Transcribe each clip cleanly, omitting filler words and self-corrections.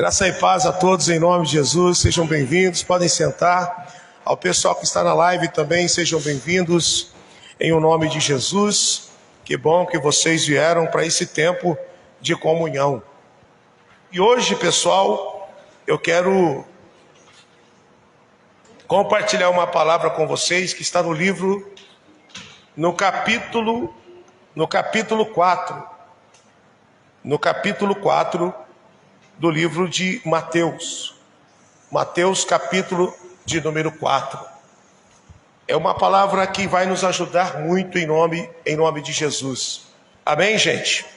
Graça e paz a todos em nome de Jesus, sejam bem-vindos, podem sentar. Ao pessoal que está na live também, sejam bem-vindos em o nome de Jesus. Que bom que vocês vieram para esse tempo de comunhão. E hoje, pessoal, eu quero compartilhar uma palavra com vocês que está no livro, no capítulo 4. No capítulo 4 do livro de Mateus. Mateus, capítulo de número 4. É uma palavra que vai nos ajudar muito em nome de Jesus. Amém, gente?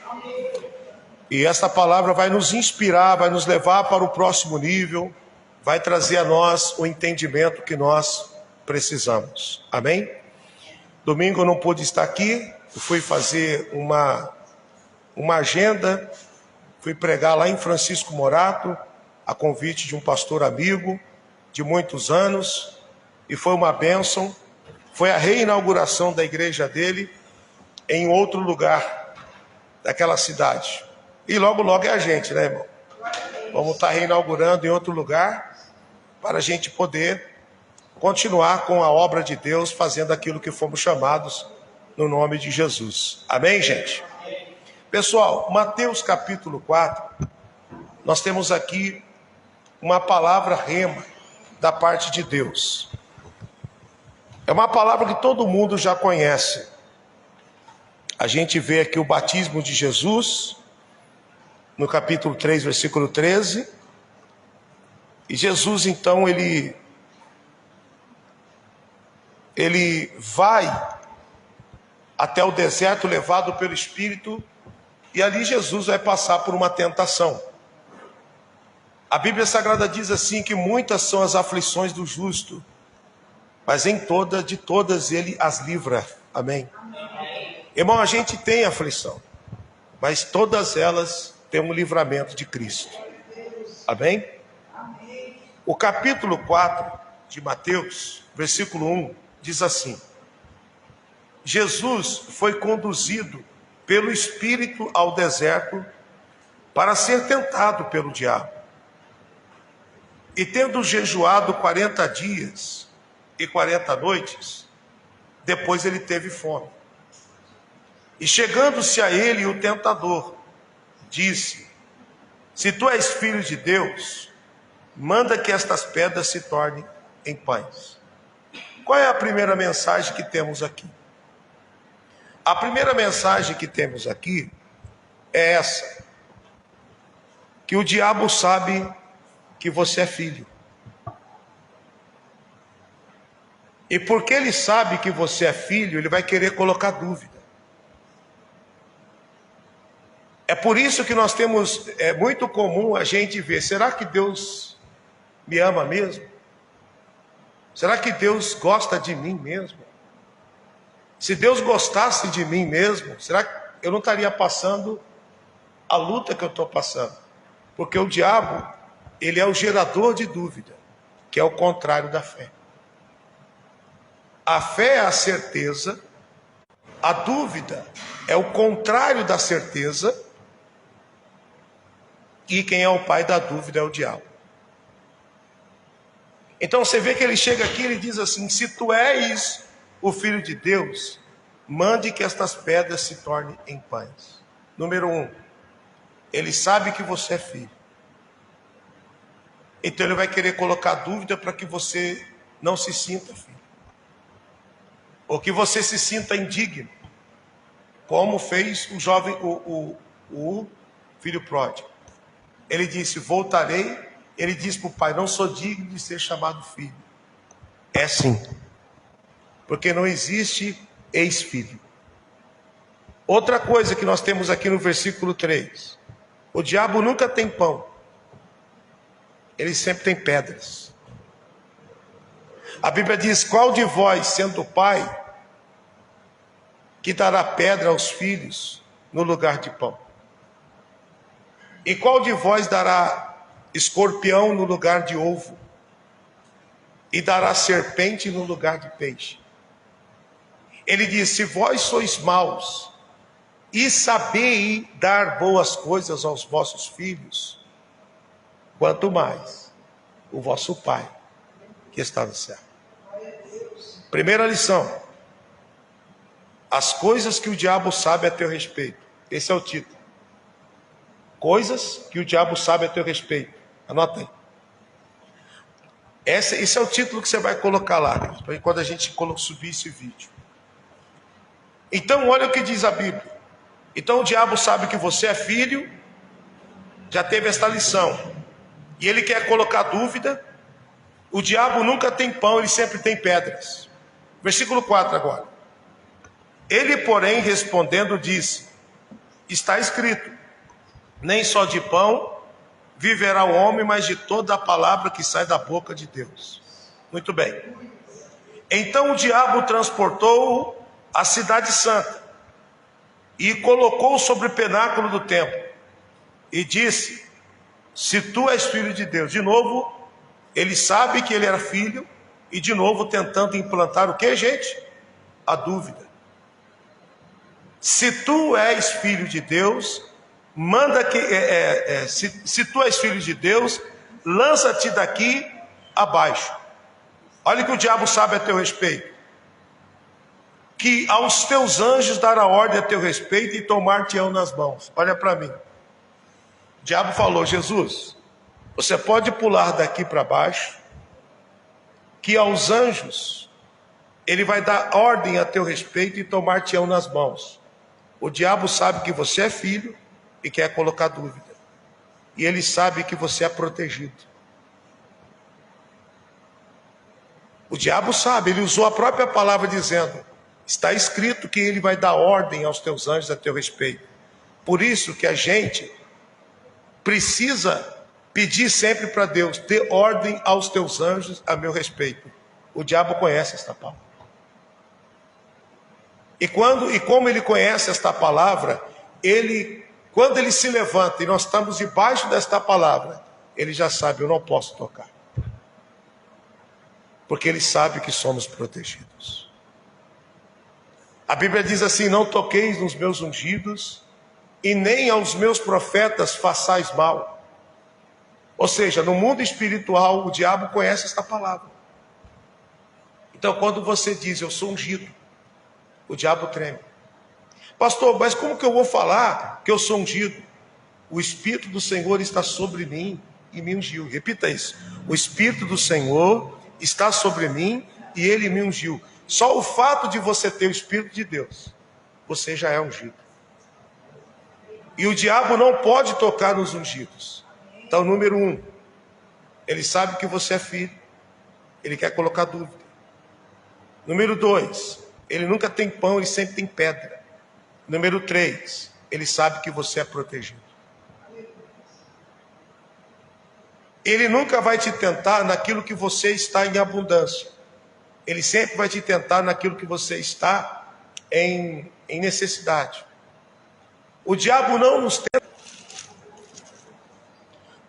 E essa palavra vai nos inspirar, vai nos levar para o próximo nível, vai trazer a nós o entendimento que nós precisamos. Amém? Domingo eu não pude estar aqui, eu fui fazer uma agenda, fui pregar lá em Francisco Morato, a convite de um pastor amigo de muitos anos, e foi uma bênção. Foi a reinauguração da igreja dele em outro lugar daquela cidade. E logo é a gente, né, irmão? Vamos estar reinaugurando em outro lugar para a gente poder continuar com a obra de Deus, fazendo aquilo que fomos chamados no nome de Jesus. Amém, gente? Pessoal, Mateus capítulo 4, nós temos aqui uma palavra rema da parte de Deus. É uma palavra que todo mundo já conhece. A gente vê aqui o batismo de Jesus, no capítulo 3, versículo 13. E Jesus, então, ele vai até o deserto, levado pelo Espírito, e ali Jesus vai passar por uma tentação. A Bíblia Sagrada diz assim que muitas são as aflições do justo, mas de todas ele as livra. Amém? Irmão, a gente tem aflição, mas todas elas têm um livramento de Cristo. Amém? O capítulo 4 de Mateus, versículo 1, diz assim: Jesus foi conduzido pelo Espírito ao deserto para ser tentado pelo diabo. E tendo jejuado 40 dias e 40 noites, depois ele teve fome. E chegando-se a ele o tentador, disse: se tu és filho de Deus, manda que estas pedras se tornem em pães. Qual é a primeira mensagem que temos aqui? A primeira mensagem que temos aqui é essa: que o diabo sabe que você é filho. E porque ele sabe que você é filho, ele vai querer colocar dúvida. É por isso que nós temos, é muito comum a gente ver: será que Deus me ama mesmo? Será que Deus gosta de mim mesmo? Se Deus gostasse de mim mesmo, será que eu não estaria passando a luta que eu estou passando? Porque o diabo, ele é o gerador de dúvida, que é o contrário da fé. A fé é a certeza, a dúvida é o contrário da certeza, e quem é o pai da dúvida é o diabo. Então você vê que ele chega aqui e ele diz assim: se tu és o Filho de Deus, mande que estas pedras se tornem em pães. Número 1, ele sabe que você é filho. Então ele vai querer colocar dúvida para que você não se sinta filho, ou que você se sinta indigno, como fez o jovem, o filho pródigo. Ele disse: voltarei. Ele disse para o pai: não sou digno de ser chamado filho. É sim, porque não existe ex-filho. Outra coisa que nós temos aqui no versículo 3: o diabo nunca tem pão, ele sempre tem pedras. A Bíblia diz: qual de vós, sendo pai, que dará pedra aos filhos no lugar de pão? E qual de vós dará escorpião no lugar de ovo? E dará serpente no lugar de peixe? Ele diz: se vós sois maus e sabeis dar boas coisas aos vossos filhos, quanto mais o vosso Pai que está no céu. Primeira lição: as coisas que o diabo sabe a teu respeito. Esse é o título. Coisas que o diabo sabe a teu respeito. Anota aí. Esse é o título que você vai colocar lá, quando a gente subir esse vídeo. Então, olha o que diz a Bíblia. Então, o diabo sabe que você é filho, já teve esta lição, e ele quer colocar dúvida. O diabo nunca tem pão, ele sempre tem pedras. Versículo 4 agora. Ele, porém, respondendo, disse: está escrito, nem só de pão viverá o homem, mas de toda a palavra que sai da boca de Deus. Muito bem. Então o diabo transportou-o à cidade santa e colocou sobre o pináculo do templo e disse: se tu és filho de Deus. De novo, ele sabe que ele era filho, e de novo tentando implantar o que, gente? A dúvida. Se tu és filho de Deus, manda que se tu és filho de Deus, lança-te daqui abaixo. Olha o que o diabo sabe a teu respeito: que aos teus anjos dará ordem a teu respeito e tomar-te-ão nas mãos. Olha para mim. O diabo falou: Jesus, você pode pular daqui para baixo, que aos anjos ele vai dar ordem a teu respeito e tomar-te-ão nas mãos. O diabo sabe que você é filho e quer colocar dúvida. E ele sabe que você é protegido. O diabo sabe, ele usou a própria palavra dizendo: está escrito que ele vai dar ordem aos teus anjos a teu respeito. Por isso que a gente precisa pedir sempre para Deus: dê ordem aos teus anjos a meu respeito. O diabo conhece esta palavra. E como ele conhece esta palavra, quando ele se levanta e nós estamos debaixo desta palavra, ele já sabe: eu não posso tocar. Porque ele sabe que somos protegidos. A Bíblia diz assim: não toqueis nos meus ungidos, e nem aos meus profetas façais mal. Ou seja, no mundo espiritual, o diabo conhece esta palavra. Então, quando você diz: eu sou ungido, o diabo treme. Pastor, mas como que eu vou falar que eu sou ungido? O Espírito do Senhor está sobre mim e me ungiu. Repita isso: o Espírito do Senhor está sobre mim e ele me ungiu. Só o fato de você ter o Espírito de Deus, você já é ungido. E o diabo não pode tocar nos ungidos. Então, número 1, ele sabe que você é filho, ele quer colocar dúvida. Número 2, ele nunca tem pão, ele sempre tem pedra. Número 3, ele sabe que você é protegido. Ele nunca vai te tentar naquilo que você está em abundância. Ele sempre vai te tentar naquilo que você está em necessidade. O diabo não nos tenta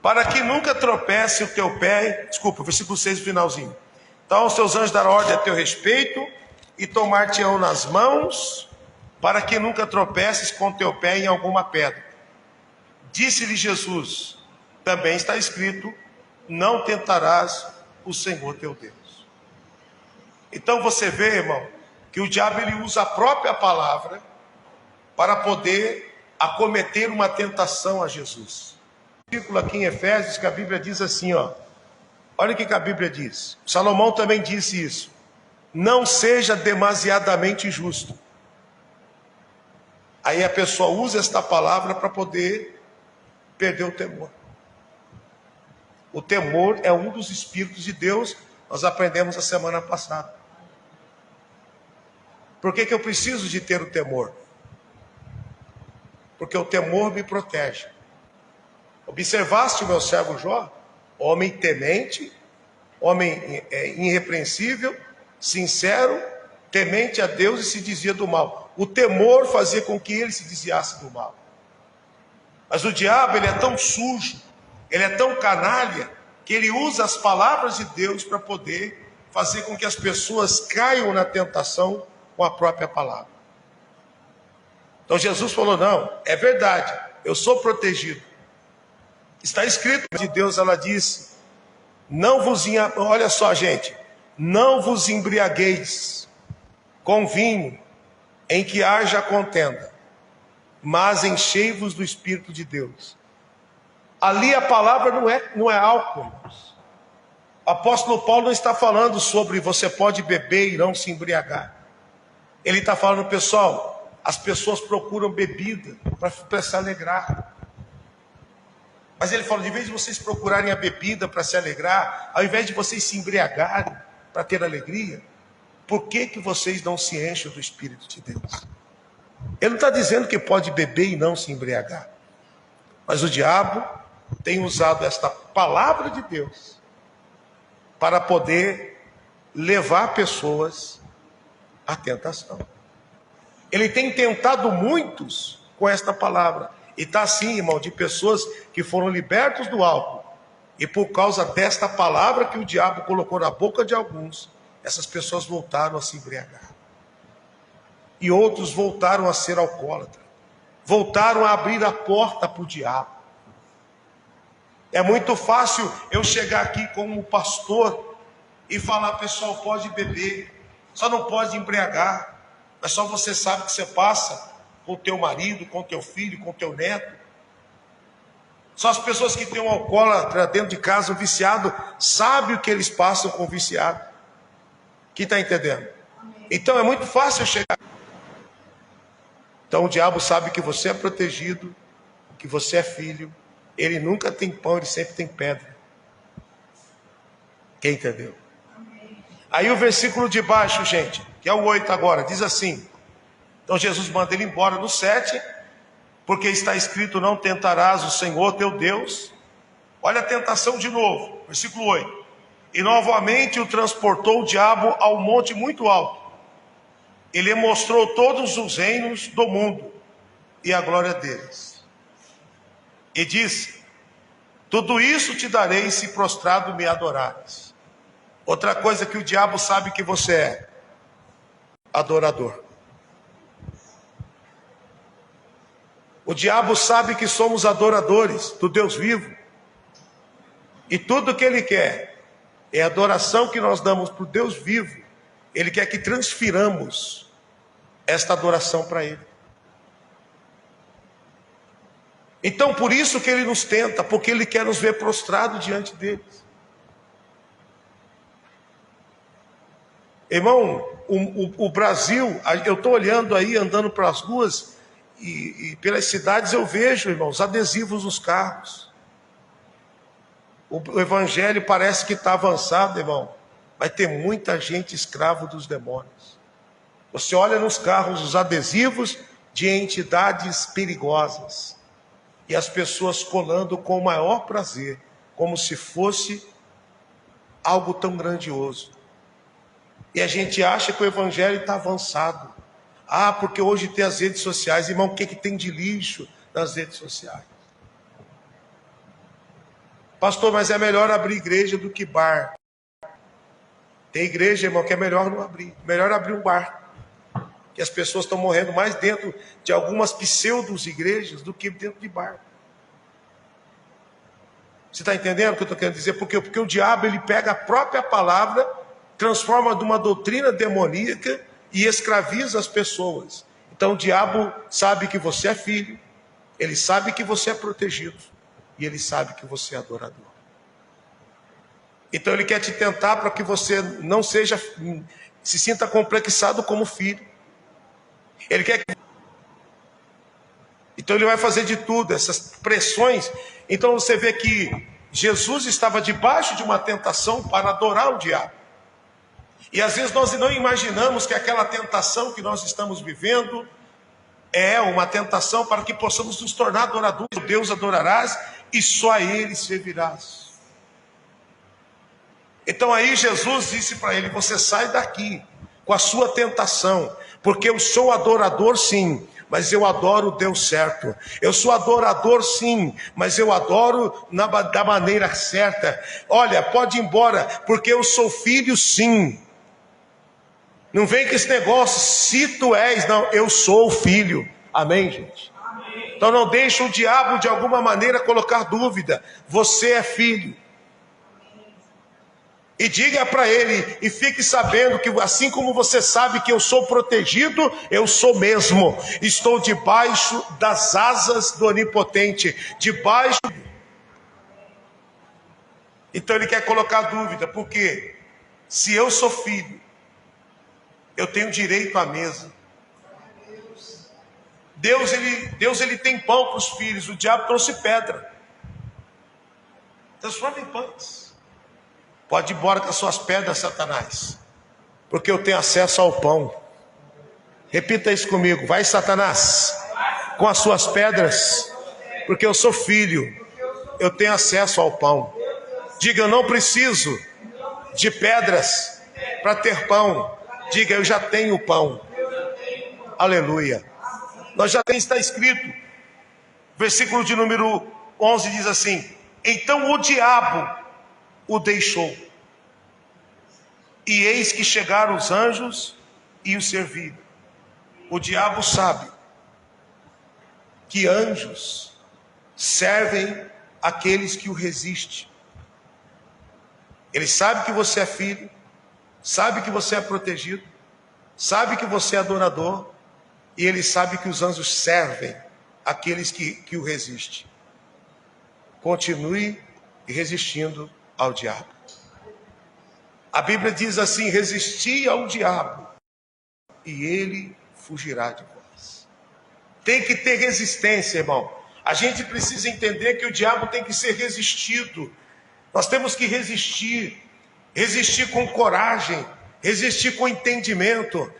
para que nunca tropece o teu pé. Desculpa, versículo 6, finalzinho. Então os teus anjos darão ordem a teu respeito e tomar-te-ão nas mãos, para que nunca tropeces com teu pé em alguma pedra. Disse-lhe Jesus: também está escrito: não tentarás o Senhor teu Deus. Então você vê, irmão, que o diabo ele usa a própria palavra para poder acometer uma tentação a Jesus. Versículo aqui em Efésios, que a Bíblia diz assim, ó. Olha o que a Bíblia diz. Salomão também disse isso: não seja demasiadamente justo. Aí a pessoa usa esta palavra para poder perder o temor. O temor é um dos espíritos de Deus. Nós aprendemos a semana passada. Por que eu preciso de ter o temor? Porque o temor me protege. Observaste o meu servo Jó? Homem temente, homem irrepreensível, sincero, temente a Deus e se dizia do mal. O temor fazia com que ele se desviasse do mal. Mas o diabo, ele é tão sujo, ele é tão canalha, que ele usa as palavras de Deus para poder fazer com que as pessoas caiam na tentação com a própria palavra. Então Jesus falou: não, é verdade, eu sou protegido. Está escrito de Deus, ela disse: olha só, gente, não vos embriagueis com vinho em que haja contenda, mas enchei-vos do Espírito de Deus. Ali a palavra não é álcool, irmãos. O apóstolo Paulo não está falando sobre você pode beber e não se embriagar. Ele está falando, pessoal, as pessoas procuram bebida para se alegrar. Mas ele fala, de vez de vocês procurarem a bebida para se alegrar, ao invés de vocês se embriagarem para ter alegria, por que vocês não se enchem do Espírito de Deus? Ele não está dizendo que pode beber e não se embriagar. Mas o diabo tem usado esta palavra de Deus para poder levar pessoas à tentação. Ele tem tentado muitos com esta palavra. E está assim, irmão, de pessoas que foram libertos do álcool. E por causa desta palavra que o diabo colocou na boca de alguns, essas pessoas voltaram a se embriagar. E outros voltaram a ser alcoólatras. Voltaram a abrir a porta para o diabo. É muito fácil eu chegar aqui como pastor e falar, pessoal, pode beber, só não pode embriagar. Mas só você sabe que você passa com o teu marido, com o teu filho, com o teu neto. Só as pessoas que têm um alcoólatra dentro de casa, um viciado, sabem o que eles passam com o viciado. Quem está entendendo? Então é muito fácil eu chegar. Então o diabo sabe que você é protegido, que você é filho. Ele nunca tem pão, ele sempre tem pedra. Quem entendeu? Aí o versículo de baixo, gente, que é o 8 agora, diz assim. Então Jesus manda ele embora no 7, porque está escrito, não tentarás o Senhor teu Deus. Olha a tentação de novo, versículo 8. E novamente o transportou o diabo ao monte muito alto. Ele mostrou todos os reinos do mundo e a glória deles. E disse, tudo isso te darei se prostrado me adorares. Outra coisa que o diabo sabe que você é, adorador. O diabo sabe que somos adoradores do Deus vivo. E tudo que ele quer é a adoração que nós damos para o Deus vivo. Ele quer que transfiramos esta adoração para ele. Então por isso que ele nos tenta, porque ele quer nos ver prostrados diante dele. Irmão, o Brasil, eu estou olhando aí, andando pelas ruas e pelas cidades, eu vejo, irmãos, adesivos nos carros. O evangelho parece que está avançado, irmão. Vai ter muita gente escravo dos demônios. Você olha nos carros os adesivos de entidades perigosas. E as pessoas colando com o maior prazer, como se fosse algo tão grandioso. E a gente acha que o evangelho está avançado. Ah, porque hoje tem as redes sociais. Irmão, o que tem de lixo nas redes sociais? Pastor, mas é melhor abrir igreja do que bar. Tem igreja, irmão, que é melhor não abrir. Melhor abrir um bar. Que as pessoas estão morrendo mais dentro de algumas pseudos igrejas do que dentro de bar. Você está entendendo o que eu estou querendo dizer? Porque o diabo, ele pega a própria palavra, transforma de uma doutrina demoníaca e escraviza as pessoas. Então o diabo sabe que você é filho, ele sabe que você é protegido e ele sabe que você é adorador. Então ele quer te tentar para que você não se sinta complexado como filho. Ele quer que... Então ele vai fazer de tudo, essas pressões. Então você vê que Jesus estava debaixo de uma tentação para adorar o diabo. E às vezes nós não imaginamos que aquela tentação que nós estamos vivendo é uma tentação para que possamos nos tornar adoradores. Deus adorarás e só a Ele servirás. Então aí Jesus disse para ele, você sai daqui com a sua tentação, porque eu sou adorador sim, mas eu adoro o Deus certo. Eu sou adorador sim, mas eu adoro da maneira certa. Olha, pode ir embora, porque eu sou filho sim. Não vem com esse negócio, se tu és, não, eu sou filho. Amém, gente? Amém. Então não deixe o diabo de alguma maneira colocar dúvida. Você é filho. E diga para ele, e fique sabendo que assim como você sabe que eu sou protegido, eu sou mesmo. Estou debaixo das asas do Onipotente, debaixo. Então ele quer colocar dúvida, porque se eu sou filho, eu tenho direito à mesa. Deus ele tem pão para os filhos, o diabo trouxe pedra. Transforma em pães. Pode ir embora com as suas pedras, Satanás, porque eu tenho acesso ao pão. Repita isso comigo. Vai, Satanás, com as suas pedras, porque eu sou filho, eu tenho acesso ao pão. Diga, eu não preciso de pedras para ter pão. Diga, eu já tenho pão. Aleluia. Nós já tem, está escrito, versículo de número 11 diz assim: então o diabo o deixou, e eis que chegaram os anjos e o serviram. O diabo sabe que anjos servem aqueles que o resistem. Ele sabe que você é filho, sabe que você é protegido, sabe que você é adorador, e ele sabe que os anjos servem aqueles que o resistem. Continue resistindo ao diabo. A Bíblia diz assim: resisti ao diabo e ele fugirá de vós. Tem que ter resistência, irmão. A gente precisa entender que o diabo tem que ser resistido. Nós temos que resistir com coragem, resistir com entendimento,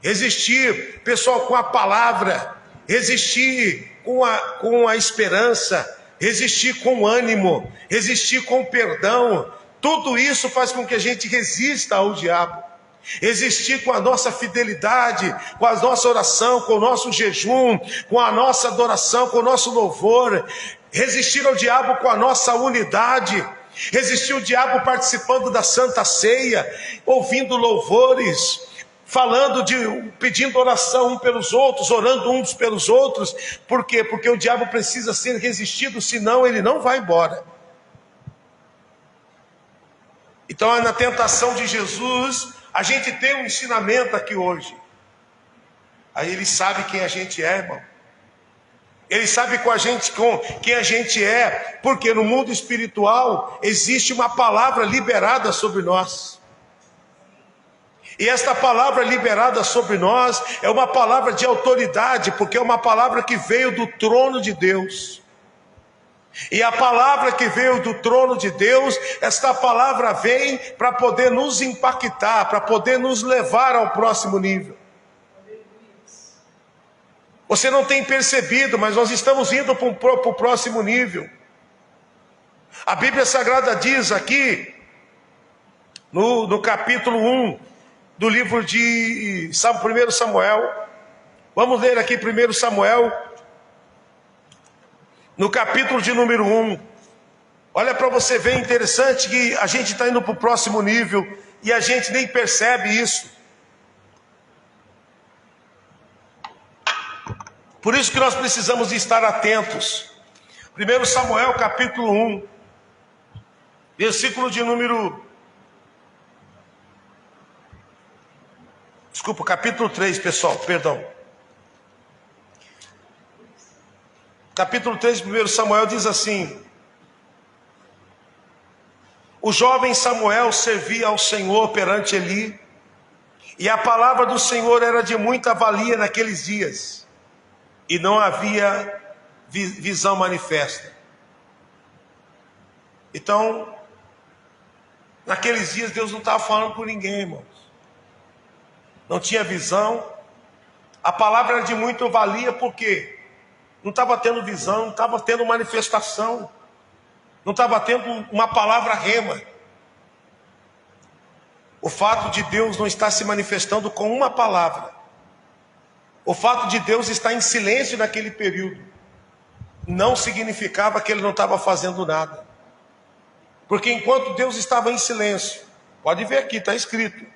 resistir, pessoal, com a palavra, resistir com a esperança, resistir com ânimo, resistir com perdão. Tudo isso faz com que a gente resista ao diabo. Resistir com a nossa fidelidade, com a nossa oração, com o nosso jejum, com a nossa adoração, com o nosso louvor. Resistir ao diabo com a nossa unidade. Resistir ao diabo participando da Santa Ceia, ouvindo louvores, pedindo oração uns pelos outros, orando uns pelos outros. Por quê? Porque o diabo precisa ser resistido, senão ele não vai embora. Então, na tentação de Jesus, a gente tem um ensinamento aqui hoje. Aí ele sabe quem a gente é, irmão. Ele sabe com quem a gente é, porque no mundo espiritual existe uma palavra liberada sobre nós. E esta palavra liberada sobre nós é uma palavra de autoridade, porque é uma palavra que veio do trono de Deus. E a palavra que veio do trono de Deus, esta palavra vem para poder nos impactar, para poder nos levar ao próximo nível. Você não tem percebido, mas nós estamos indo para o próximo nível. A Bíblia Sagrada diz aqui, no capítulo 1 do livro de 1 Samuel, vamos ler aqui 1 Samuel, no capítulo de número 1. Olha para você ver, interessante que a gente está indo para o próximo nível e a gente nem percebe isso. Por isso que nós precisamos estar atentos. 1 Samuel capítulo 1, versículo de número... Desculpa, capítulo 3, pessoal, perdão. Capítulo 3 de 1 Samuel diz assim: o jovem Samuel servia ao Senhor perante Eli, e a palavra do Senhor era de muita valia naqueles dias, e não havia visão manifesta. Então, naqueles dias Deus não estava falando com ninguém, irmãos. Não tinha visão. A palavra era de muita valia porque não estava tendo visão, não estava tendo manifestação, não estava tendo uma palavra rema. O fato de Deus não estar se manifestando com uma palavra, o fato de Deus estar em silêncio naquele período, não significava que ele não estava fazendo nada. Porque enquanto Deus estava em silêncio, pode ver aqui, está escrito,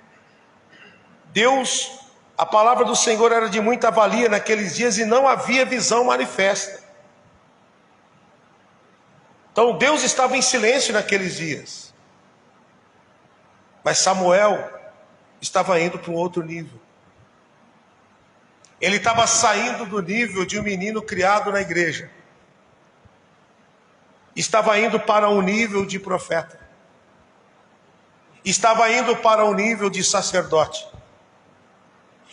a palavra do Senhor era de muita valia naqueles dias e não havia visão manifesta. Então Deus estava em silêncio naqueles dias. Mas Samuel estava indo para um outro nível. Ele estava saindo do nível de um menino criado na igreja. Estava indo para um nível de profeta. Estava indo para um nível de sacerdote.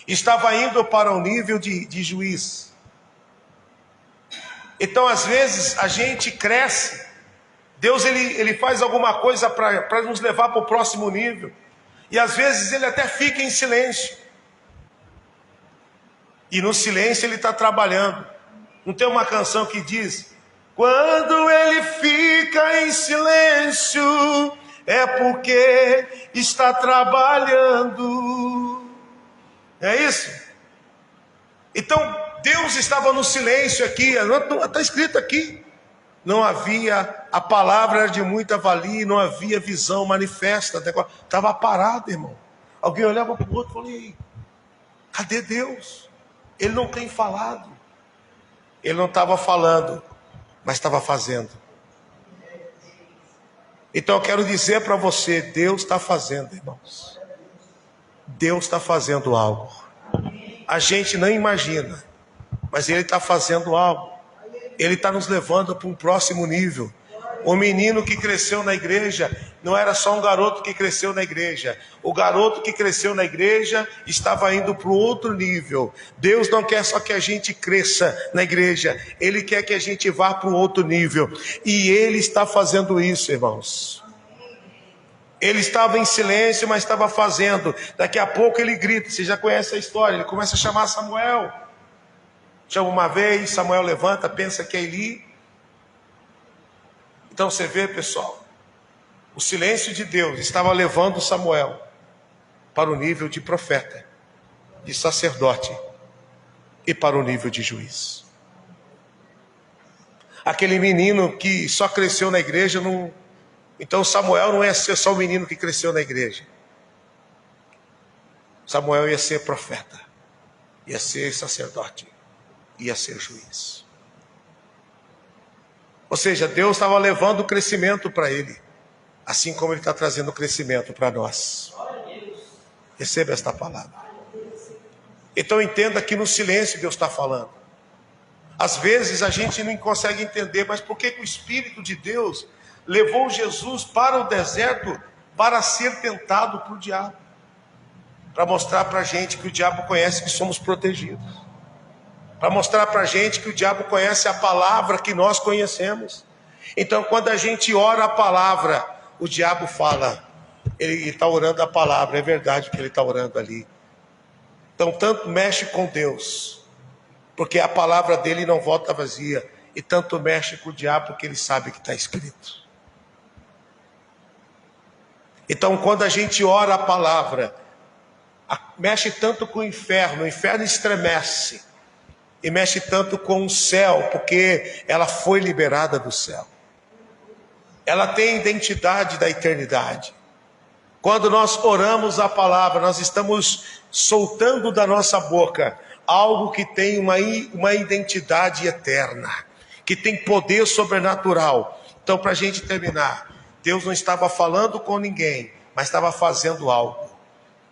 Estava indo para um nível de juiz. Então, às vezes, a gente cresce. Deus ele faz alguma coisa para nos levar para o próximo nível. E às vezes ele até fica em silêncio. E no silêncio ele está trabalhando. Não tem uma canção que diz: quando ele fica em silêncio, é porque está trabalhando. É isso? Então Deus estava no silêncio aqui. Está escrito aqui. Não havia, a palavra era de muita valia, não havia visão manifesta. Estava parado, irmão. Alguém olhava para o outro e falou: ei, cadê Deus? Ele não tem falado. Ele não estava falando, mas estava fazendo. Então eu quero dizer para você, Deus está fazendo, irmãos. Deus está fazendo algo. A gente não imagina, mas Ele está fazendo algo. Ele está nos levando para um próximo nível. O menino que cresceu na igreja não era só um garoto que cresceu na igreja. O garoto que cresceu na igreja estava indo para o outro nível. Deus não quer só que a gente cresça na igreja. Ele quer que a gente vá para um outro nível. E Ele está fazendo isso, irmãos. Ele estava em silêncio, mas estava fazendo. Daqui a pouco ele grita. Você já conhece a história. Ele começa a chamar Samuel. Chama uma vez, Samuel levanta, pensa que é Eli. Então você vê, pessoal, o silêncio de Deus estava levando Samuel para o nível de profeta, de sacerdote e para o nível de juiz. Aquele menino que só cresceu na igreja, não... Então Samuel não ia ser só o menino que cresceu na igreja. Samuel ia ser profeta, ia ser sacerdote, ia ser juiz. Ou seja, Deus estava levando o crescimento para ele, assim como Ele está trazendo o crescimento para nós. Receba esta palavra. Então entenda que no silêncio Deus está falando. Às vezes a gente não consegue entender, mas por que o Espírito de Deus levou Jesus para o deserto para ser tentado por o diabo? Para mostrar para a gente que o diabo conhece que somos protegidos. Para mostrar para a gente que o diabo conhece a palavra que nós conhecemos. Então quando a gente ora a palavra, o diabo fala, ele está orando a palavra, é verdade que ele está orando ali. Então tanto mexe com Deus, porque a palavra dele não volta vazia, e tanto mexe com o diabo porque ele sabe que está escrito. Então quando a gente ora a palavra, mexe tanto com o inferno estremece. E mexe tanto com o céu, porque ela foi liberada do céu. Ela tem a identidade da eternidade. Quando nós oramos a palavra, nós estamos soltando da nossa boca algo que tem uma identidade eterna, que tem poder sobrenatural. Então, para a gente terminar, Deus não estava falando com ninguém, mas estava fazendo algo.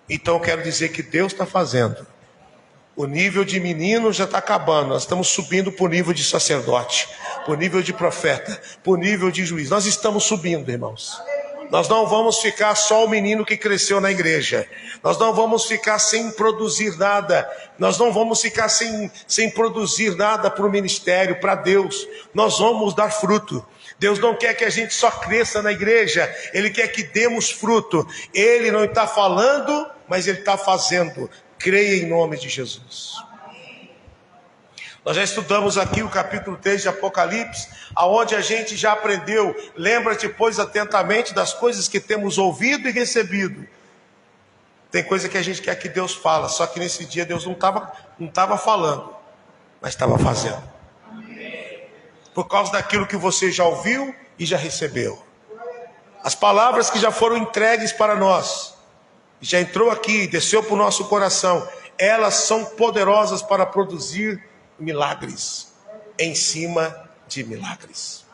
Então eu quero dizer que Deus está fazendo. O nível de menino já está acabando. Nós estamos subindo para o nível de sacerdote, para o nível de profeta, para o nível de juiz. Nós estamos subindo, irmãos. Nós não vamos ficar só o menino que cresceu na igreja. Nós não vamos ficar sem produzir nada. Nós não vamos ficar sem produzir nada para o ministério, para Deus. Nós vamos dar fruto. Deus não quer que a gente só cresça na igreja. Ele quer que demos fruto. Ele não está falando, mas Ele está fazendo. Creia em nome de Jesus. Nós já estudamos aqui o capítulo 3 de Apocalipse, aonde a gente já aprendeu. Lembra-te, pois, atentamente das coisas que temos ouvido e recebido. Tem coisa que a gente quer que Deus fala, só que nesse dia Deus não estava falando, mas estava fazendo. Por causa daquilo que você já ouviu e já recebeu. As palavras que já foram entregues para nós, já entrou aqui, desceu para o nosso coração, elas são poderosas para produzir milagres, em cima de milagres.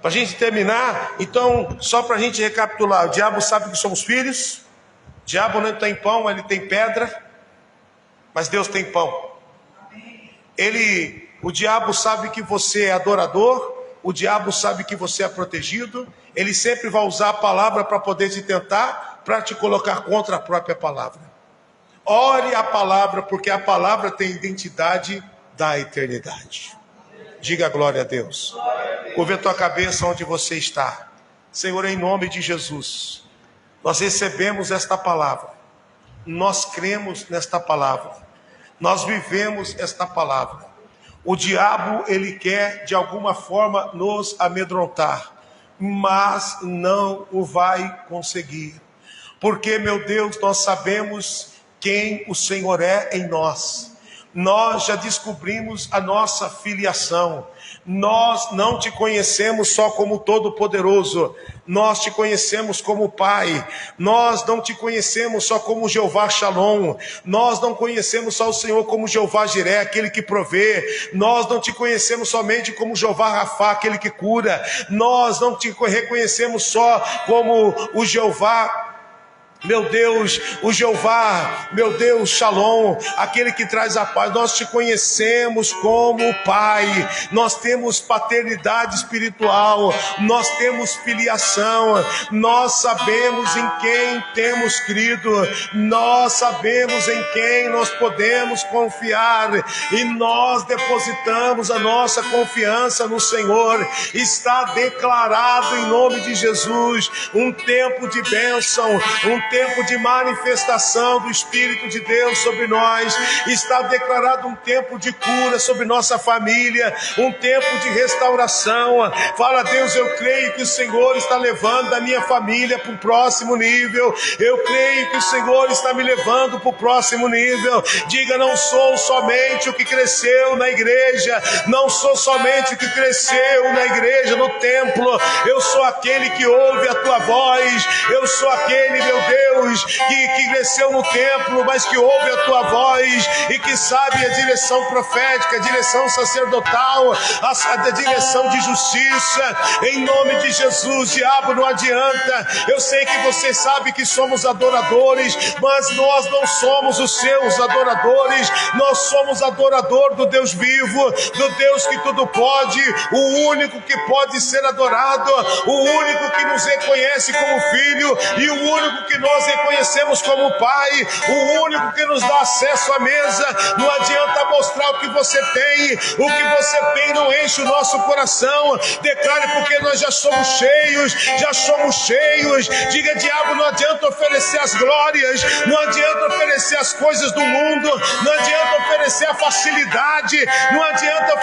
Para a gente terminar, então, só para a gente recapitular, o diabo sabe que somos filhos, o diabo não tem pão, ele tem pedra, mas Deus tem pão. O diabo sabe que você é adorador, o diabo sabe que você é protegido, ele sempre vai usar a palavra para poder te tentar, para te colocar contra a própria palavra. Ore a palavra, porque a palavra tem identidade da eternidade. Diga glória a Deus. Curva a tua cabeça onde você está. Senhor, em nome de Jesus, nós recebemos esta palavra, nós cremos nesta palavra, nós vivemos esta palavra. O diabo, ele quer de alguma forma nos amedrontar, mas não o vai conseguir. Porque, meu Deus, nós sabemos quem o Senhor é em nós. Nós já descobrimos a nossa filiação. Nós não te conhecemos só como Todo-Poderoso, nós te conhecemos como Pai. Nós não te conhecemos só como Jeová Shalom, nós não conhecemos só o Senhor como Jeová Jiré, aquele que provê. Nós não te conhecemos somente como Jeová Rafá, aquele que cura. Nós não te reconhecemos só como o Jeová, meu Deus, o Jeová, meu Deus, Shalom, aquele que traz a paz. Nós te conhecemos como Pai. Nós temos paternidade espiritual, nós temos filiação, nós sabemos em quem temos crido, nós sabemos em quem nós podemos confiar, e nós depositamos a nossa confiança no Senhor. Está declarado em nome de Jesus um tempo de bênção, um tempo de manifestação do Espírito de Deus sobre nós. Está declarado um tempo de cura sobre nossa família, um tempo de restauração. Fala, Deus, eu creio que o Senhor está levando a minha família para o próximo nível. Eu creio que o Senhor está me levando para o próximo nível. Diga, não sou somente o que cresceu na igreja, não sou somente o que cresceu na igreja, no templo. Eu sou aquele que ouve a tua voz. Eu sou aquele, meu Deus, que cresceu no templo, mas que ouve a tua voz e que sabe a direção profética, a direção sacerdotal, a direção de justiça. Em nome de Jesus, diabo, não adianta. Eu sei que você sabe que somos adoradores, mas nós não somos os seus adoradores. Nós somos adorador do Deus vivo, do Deus que tudo pode, o único que pode ser adorado, o único que nos reconhece como filho e o único que nós reconhecemos como Pai, o único que nos dá acesso à mesa. Não adianta mostrar o que você tem, o que você tem não enche o nosso coração. Declare, porque nós já somos cheios, já somos cheios. Diga, diabo, não adianta oferecer as glórias, não adianta oferecer as coisas do mundo, não adianta oferecer a facilidade, não adianta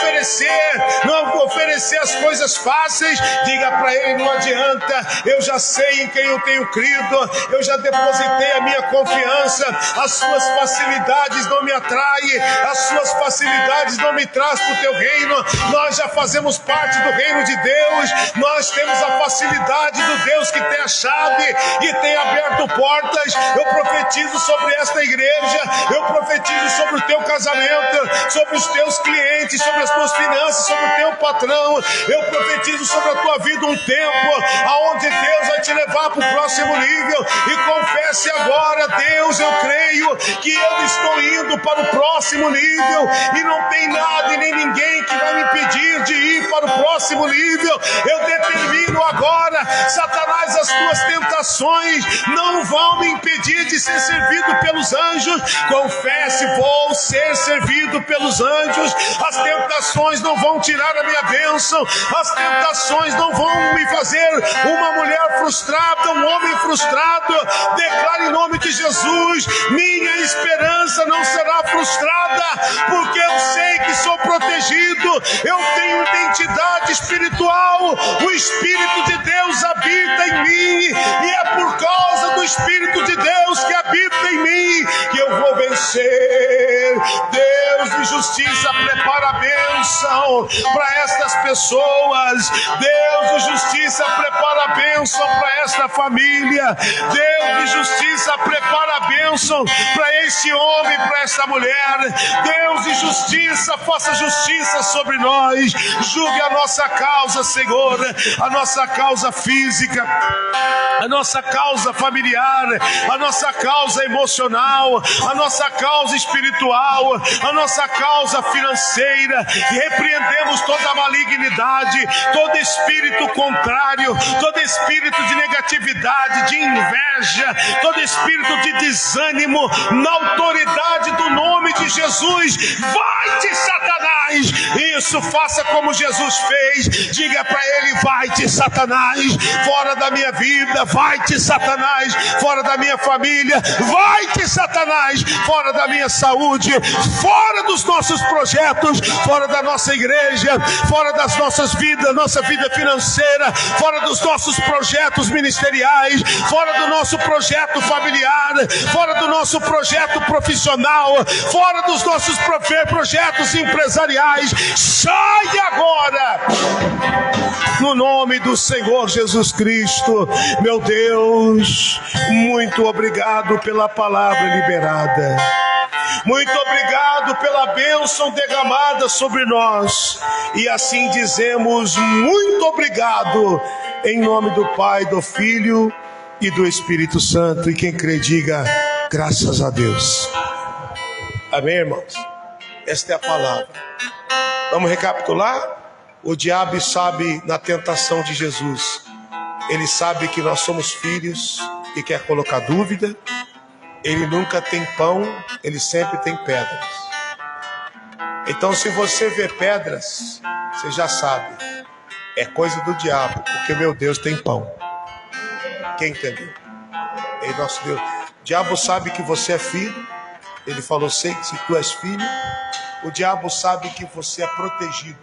oferecer as coisas fáceis. Diga para ele, não adianta. Eu já sei em quem eu tenho crido, eu já depositei a minha confiança. As suas facilidades não me atraem, as suas facilidades não me trazem para o teu reino. Nós já fazemos parte do reino de Deus, nós temos a facilidade do Deus que tem a chave e tem aberto portas. Eu profetizo sobre esta igreja, eu profetizo sobre o teu casamento, sobre os teus clientes, sobre as tuas finanças, sobre o teu patrão. Eu profetizo sobre a tua vida um tempo aonde Deus vai te levar para o próximo nível. E confesse agora, Deus, eu creio que eu estou indo para o próximo nível e não tem nada e nem ninguém que vai me impedir de ir para o próximo nível. Eu determino agora, Satanás, as tuas tentações não vão me impedir de ser servido pelos anjos. Confesse, vou ser servido pelos anjos. As tentações não vão tirar a minha bênção, as tentações não vão me fazer uma mulher frustrada, um homem frustrado. Declare em nome de Jesus, minha esperança não será frustrada, porque eu sei que sou protegido, eu tenho identidade espiritual, o Espírito de Deus habita em mim, e é por causa do Espírito de Deus que habita em mim que eu vou vencer. Deus me de justiça, prepara a bênção para estas pessoas. Deus de justiça, prepara a bênção para esta família. Deus de justiça, prepara a bênção para este homem, para esta mulher. Deus de justiça, faça justiça sobre nós. Julgue a nossa causa, Senhor, a nossa causa física, a nossa causa familiar, a nossa causa emocional, a nossa causa espiritual, a nossa causa financeira. E repreendemos toda a malignidade, todo espírito contrário, todo espírito de negatividade, de inveja, todo espírito de desânimo, na autoridade do nome de Jesus. Vai-te, Satanás! Isso, faça como Jesus fez. Diga para ele: vai-te, Satanás, fora da minha vida. Vai-te, Satanás, fora da minha família. Vai-te, Satanás, fora da minha saúde, fora dos nossos projetos, fora da nossa igreja, fora das nossas vidas, nossa vida financeira, fora dos nossos projetos ministeriais, fora do nosso projeto familiar, fora do nosso projeto profissional, fora dos nossos projetos empresariais. Sai agora, no nome do Senhor Jesus Cristo. Meu Deus, muito obrigado pela palavra liberada. Muito obrigado pela bênção derramada sobre nós. E assim dizemos muito obrigado, em nome do Pai, do Filho e do Espírito Santo. E quem crê, diga graças a Deus. Amém, irmãos? Esta é a palavra. Vamos recapitular? O diabo sabe na tentação de Jesus. Ele sabe que nós somos filhos e quer colocar dúvida. Ele nunca tem pão, ele sempre tem pedras. Então, se você vê pedras, você já sabe, é coisa do diabo, porque meu Deus tem pão. Quem entendeu? É nosso Deus. O diabo sabe que você é filho. Ele falou: sei que se tu és filho. O diabo sabe que você é protegido,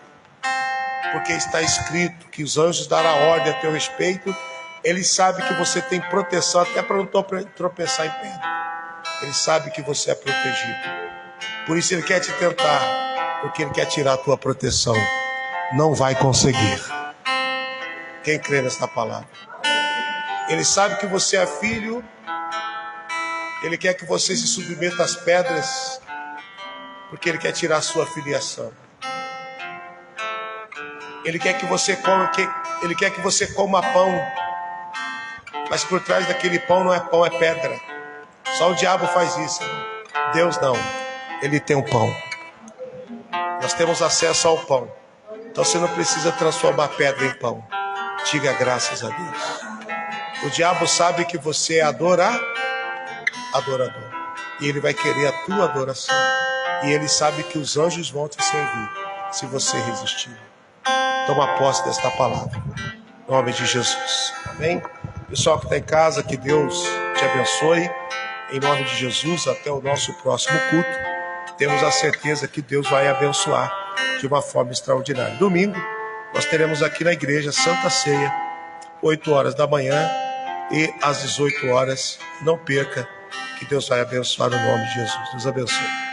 porque está escrito que os anjos darão ordem a teu respeito. Ele sabe que você tem proteção, até para não tropeçar em pedra. Ele sabe que você é protegido. Por isso ele quer te tentar, porque ele quer tirar a tua proteção. Não vai conseguir. Quem crê nesta palavra? Ele sabe que você é filho. Ele quer que você se submeta às pedras, porque ele quer tirar a sua filiação. Ele quer que você coma pão, mas por trás daquele pão não é pão, é pedra. Só o diabo faz isso. Deus não. Ele tem o pão. Nós temos acesso ao pão. Então você não precisa transformar pedra em pão. Diga graças a Deus. O diabo sabe que você é adorador. E ele vai querer a tua adoração. E ele sabe que os anjos vão te servir se você resistir. Toma posse desta palavra. Em nome de Jesus. Amém? Pessoal que está em casa, que Deus te abençoe. Em nome de Jesus, até o nosso próximo culto. Temos a certeza que Deus vai abençoar de uma forma extraordinária. Domingo, nós teremos aqui na igreja Santa Ceia, 8 horas da manhã e às 18 horas. Não perca, que Deus vai abençoar no nome de Jesus. Deus abençoe.